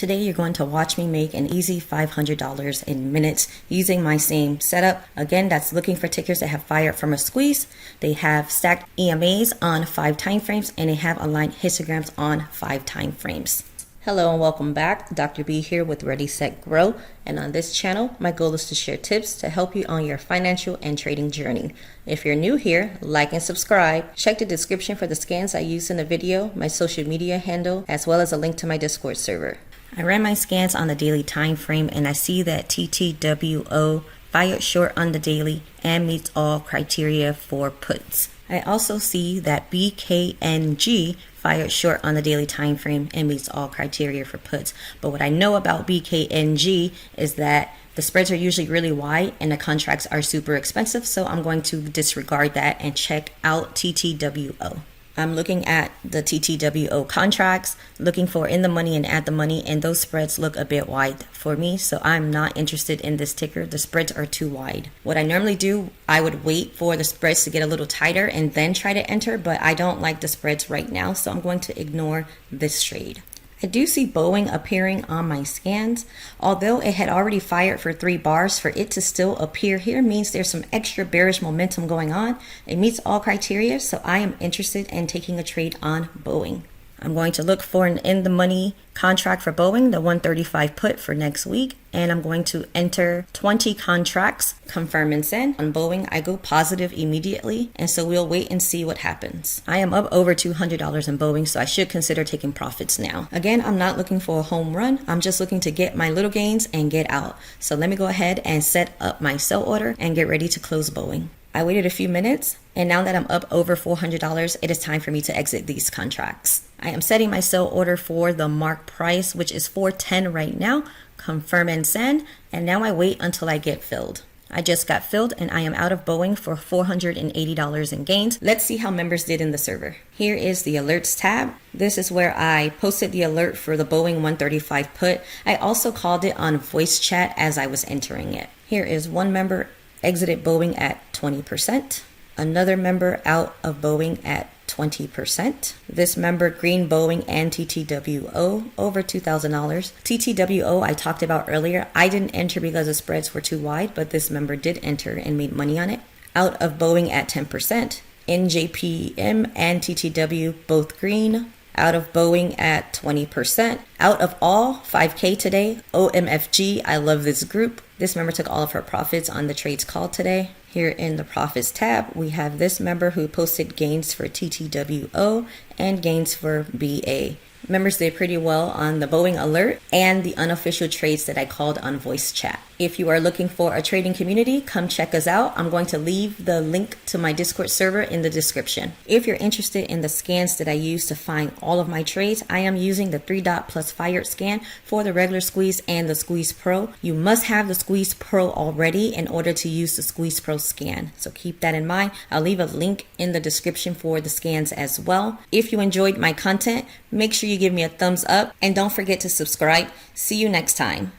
Today you're going to watch me make an easy $500 in minutes using my same setup. Again, that's looking for tickers that have fired from a squeeze. They have stacked EMAs on 5 time frames, and they have aligned histograms on 5 time frames. Hello and welcome back. Dr. B here with Ready, Set, Grow. And on this channel, my goal is to share tips to help you on your financial and trading journey. If you're new here, like and subscribe. Check the description for the scans I used in the video, my social media handle, as well as a link to my Discord server. I ran my scans on the daily time frame, and I see that TTWO fired short on the daily and meets all criteria for puts. I also see that BKNG fired short on the daily time frame and meets all criteria for puts. But what I know about BKNG is that the spreads are usually really wide and the contracts are super expensive, so I'm going to disregard that and check out TTWO. I'm looking at the TTWO contracts, looking for in the money and at the money, and those spreads look a bit wide for me, so I'm not interested in this ticker. The spreads are too wide. What I normally do, I would wait for the spreads to get a little tighter and then try to enter, but I don't like the spreads right now, so I'm going to ignore this trade. I do see Boeing appearing on my scans. Although it had already fired for 3 bars, for it to still appear here means there's some extra bearish momentum going on. It meets all criteria, so I am interested in taking a trade on Boeing. I'm going to look for an in-the-money contract for Boeing, the 135 put for next week, and I'm going to enter 20 contracts, confirm and send. On Boeing, I go positive immediately, and so we'll wait and see what happens. I am up over $200 in Boeing, so I should consider taking profits now. Again, I'm not looking for a home run. I'm just looking to get my little gains and get out. So let me go ahead and set up my sell order and get ready to close Boeing. I waited a few minutes, and now that I'm up over $400, it is time for me to exit these contracts. I am setting my sell order for the mark price, which is $410 right now. Confirm and send, and now I wait until I get filled. I just got filled, and I am out of Boeing for $480 in gains. Let's see how members did in the server. Here is the alerts tab. This is where I posted the alert for the Boeing 135 put. I also called it on voice chat as I was entering it. Here is one member exited Boeing at 20%. Another member out of Boeing at 20%. This member green Boeing and TTWO over $2,000. TTWO I talked about earlier. I didn't enter because the spreads were too wide, but this member did enter and made money on it. Out of Boeing at 10%. NJPM and TTW both green. Out of Boeing at 20%. Out of all, 5K today. OMFG, I love this group. This member took all of her profits on the trades called today. Here in the profits tab, we have this member who posted gains for TTWO and gains for BA. Members did pretty well on the Boeing alert and the unofficial trades that I called on voice chat. If you are looking for a trading community, come check us out. I'm going to leave the link to my Discord server in the description. If you're interested in the scans that I use to find all of my trades, I am using the 3-dot plus fired scan for the regular squeeze and the squeeze pro. You must have the squeeze pro already in order to use the squeeze pro scan. So keep that in mind. I'll leave a link in the description for the scans as well. If you enjoyed my content, make sure you give me a thumbs up and don't forget to subscribe. See you next time.